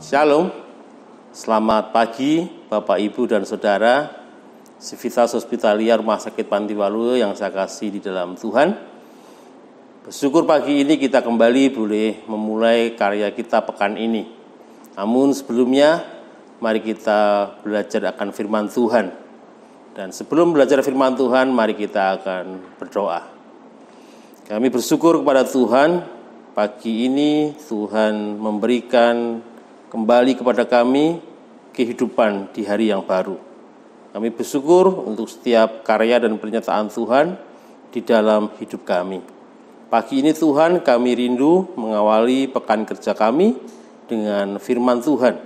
Shalom, selamat pagi Bapak, Ibu, dan Saudara Civitas Hospitalia Rumah Sakit Pantiwaluyo yang saya kasih di dalam Tuhan. Bersyukur pagi ini kita kembali boleh memulai karya kita pekan ini. Namun sebelumnya, mari kita belajar akan firman Tuhan. Dan sebelum belajar firman Tuhan, mari kita akan berdoa. Kami bersyukur kepada Tuhan, pagi ini Tuhan memberikan kembali kepada kami kehidupan di hari yang baru. Kami bersyukur untuk setiap karya dan pernyataan Tuhan di dalam hidup kami. Pagi ini Tuhan, kami rindu mengawali pekan kerja kami dengan firman Tuhan.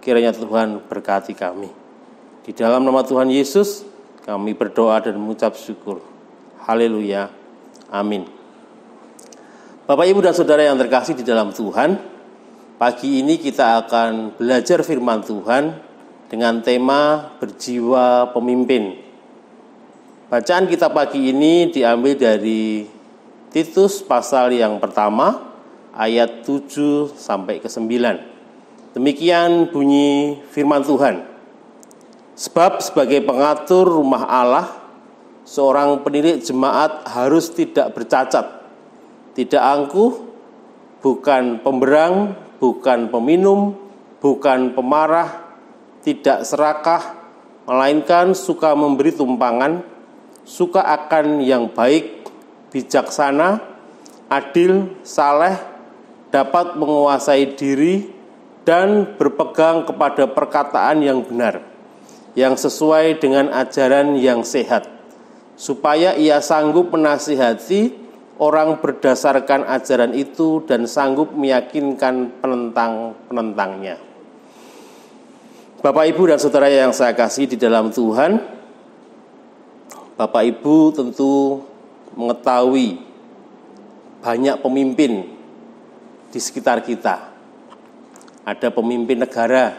Kiranya Tuhan berkati kami. Di dalam nama Tuhan Yesus, kami berdoa dan mengucap syukur. Haleluya. Amin. Bapak, Ibu, dan Saudara yang terkasih di dalam Tuhan, pagi ini kita akan belajar firman Tuhan dengan tema berjiwa pemimpin. Bacaan kita pagi ini diambil dari Titus pasal yang pertama ayat 7 sampai ke 9. Demikian bunyi firman Tuhan. Sebab sebagai pengatur rumah Allah, seorang pendidik jemaat harus tidak bercacat, tidak angkuh, bukan pemberang, bukan peminum, bukan pemarah, tidak serakah, melainkan suka memberi tumpangan, suka akan yang baik, bijaksana, adil, saleh, dapat menguasai diri, dan berpegang kepada perkataan yang benar, yang sesuai dengan ajaran yang sehat, supaya ia sanggup menasihati orang berdasarkan ajaran itu dan sanggup meyakinkan penentang-penentangnya. Bapak, Ibu, dan Saudara yang saya kasih di dalam Tuhan, Bapak Ibu tentu mengetahui banyak pemimpin di sekitar kita. Ada pemimpin negara,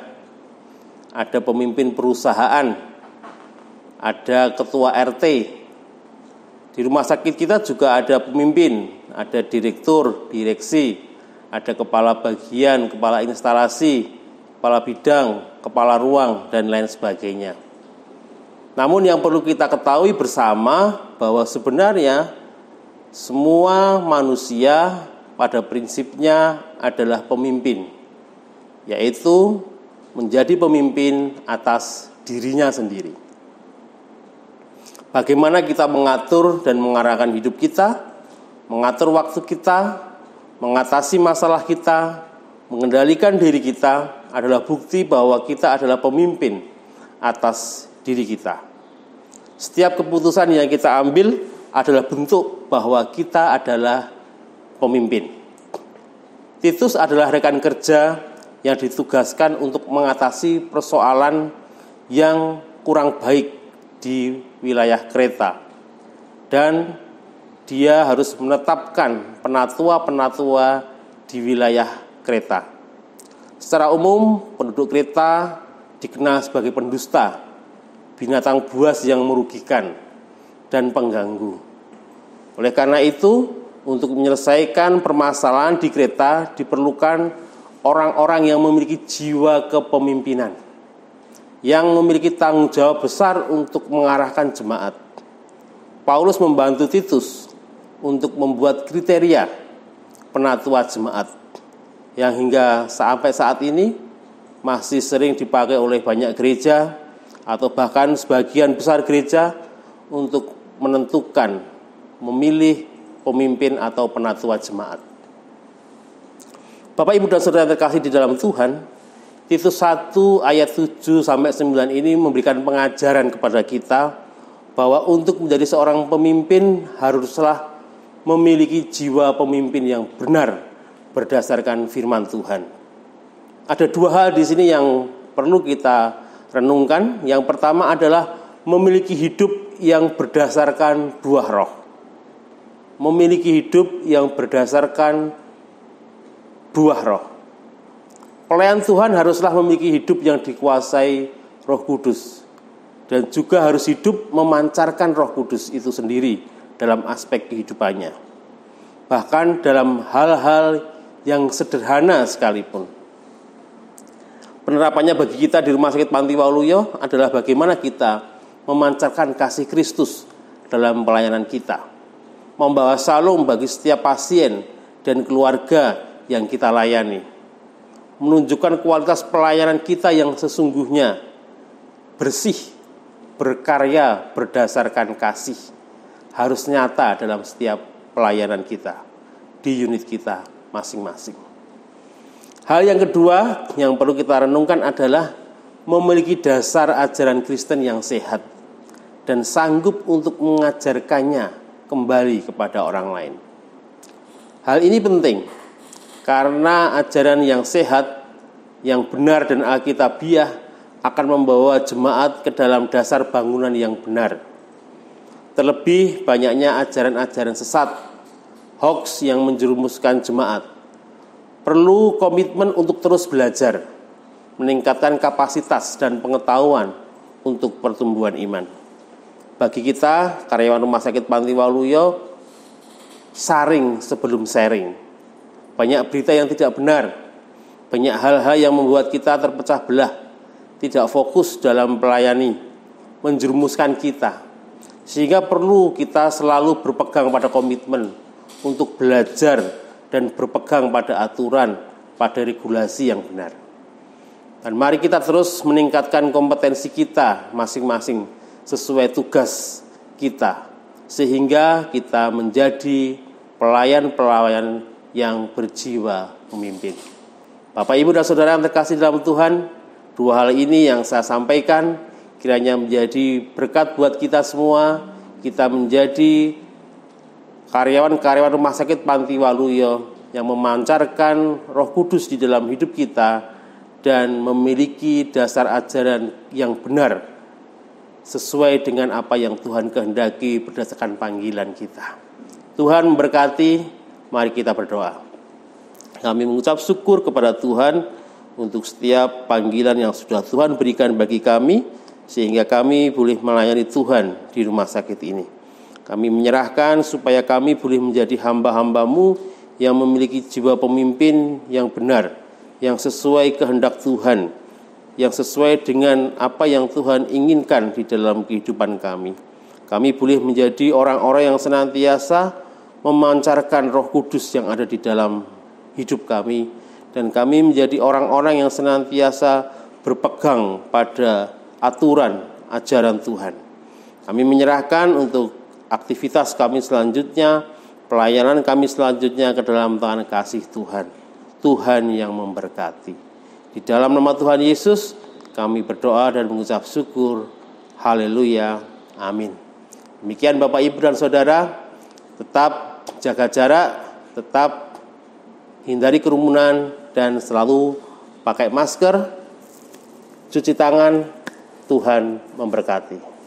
ada pemimpin perusahaan, ada ketua RT. Di rumah sakit kita juga ada pemimpin, ada direktur, direksi, ada kepala bagian, kepala instalasi, kepala bidang, kepala ruang, dan lain sebagainya. Namun yang perlu kita ketahui bersama bahwa sebenarnya semua manusia pada prinsipnya adalah pemimpin, yaitu menjadi pemimpin atas dirinya sendiri. Bagaimana kita mengatur dan mengarahkan hidup kita, mengatur waktu kita, mengatasi masalah kita, mengendalikan diri kita adalah bukti bahwa kita adalah pemimpin atas diri kita. Setiap keputusan yang kita ambil adalah bentuk bahwa kita adalah pemimpin. Titus adalah rekan kerja yang ditugaskan untuk mengatasi persoalan yang kurang baik di wilayah Kreta, dan dia harus menetapkan penatua-penatua di wilayah Kreta. Secara umum, penduduk Kreta dikenal sebagai pendusta, binatang buas yang merugikan dan pengganggu. Oleh karena itu, untuk menyelesaikan permasalahan di Kreta diperlukan orang-orang yang memiliki jiwa kepemimpinan, yang memiliki tanggung jawab besar untuk mengarahkan jemaat. Paulus membantu Titus untuk membuat kriteria penatua jemaat yang hingga sampai saat ini masih sering dipakai oleh banyak gereja atau bahkan sebagian besar gereja untuk menentukan, memilih pemimpin atau penatua jemaat. Bapak, Ibu, dan Saudara yang terkasih di dalam Tuhan, Titus 1 ayat 7 sampai 9 ini memberikan pengajaran kepada kita bahwa untuk menjadi seorang pemimpin haruslah memiliki jiwa pemimpin yang benar berdasarkan firman Tuhan. Ada dua hal di sini yang perlu kita renungkan. Yang pertama adalah memiliki hidup yang berdasarkan buah roh. Memiliki hidup yang berdasarkan buah roh. Pelayan Tuhan haruslah memiliki hidup yang dikuasai Roh Kudus, dan juga harus hidup memancarkan Roh Kudus itu sendiri dalam aspek kehidupannya. Bahkan dalam hal-hal yang sederhana sekalipun. Penerapannya bagi kita di Rumah Sakit Panti Waluyo adalah bagaimana kita memancarkan kasih Kristus dalam pelayanan kita, membawa shalom bagi setiap pasien dan keluarga yang kita layani, menunjukkan kualitas pelayanan kita yang sesungguhnya bersih, berkarya berdasarkan kasih, harus nyata dalam setiap pelayanan kita di unit kita masing-masing. Hal yang kedua yang perlu kita renungkan adalah memiliki dasar ajaran Kristen yang sehat dan sanggup untuk mengajarkannya kembali kepada orang lain. Hal ini penting karena ajaran yang sehat, yang benar dan alkitabiah akan membawa jemaat ke dalam dasar bangunan yang benar. Terlebih banyaknya ajaran-ajaran sesat, hoax yang menjerumuskan jemaat. Perlu komitmen untuk terus belajar, meningkatkan kapasitas dan pengetahuan untuk pertumbuhan iman. Bagi kita, karyawan Rumah Sakit Panti Waluyo, saring sebelum sharing. Banyak berita yang tidak benar, banyak hal-hal yang membuat kita terpecah belah, tidak fokus dalam melayani, menjerumuskan kita. Sehingga perlu kita selalu berpegang pada komitmen untuk belajar dan berpegang pada aturan, pada regulasi yang benar. Dan mari kita terus meningkatkan kompetensi kita masing-masing sesuai tugas kita, sehingga kita menjadi pelayan-pelayan yang berjiwa memimpin. Bapak, Ibu, dan Saudara yang terkasih dalam Tuhan, dua hal ini yang saya sampaikan kiranya menjadi berkat buat kita semua. Kita menjadi karyawan-karyawan Rumah Sakit Panti Waluyo yang memancarkan Roh Kudus di dalam hidup kita dan memiliki dasar ajaran yang benar sesuai dengan apa yang Tuhan kehendaki berdasarkan panggilan kita. Tuhan memberkati, mari kita berdoa. Kami mengucap syukur kepada Tuhan untuk setiap panggilan yang sudah Tuhan berikan bagi kami, sehingga kami boleh melayani Tuhan di rumah sakit ini. Kami menyerahkan supaya kami boleh menjadi hamba-hamba-Mu yang memiliki jiwa pemimpin yang benar, yang sesuai kehendak Tuhan, yang sesuai dengan apa yang Tuhan inginkan di dalam kehidupan kami. Kami boleh menjadi orang-orang yang senantiasa memancarkan Roh Kudus yang ada di dalam hidup kami, dan kami menjadi orang-orang yang senantiasa berpegang pada aturan ajaran Tuhan. Kami menyerahkan untuk aktivitas kami selanjutnya, pelayanan kami selanjutnya ke dalam tangan kasih Tuhan. Tuhan yang memberkati. Di dalam nama Tuhan Yesus kami berdoa dan mengucap syukur. Haleluya. Amin. Demikian Bapak, Ibu, dan Saudara, tetap jaga jarak, tetap hindari kerumunan, dan selalu pakai masker, cuci tangan. Tuhan memberkati.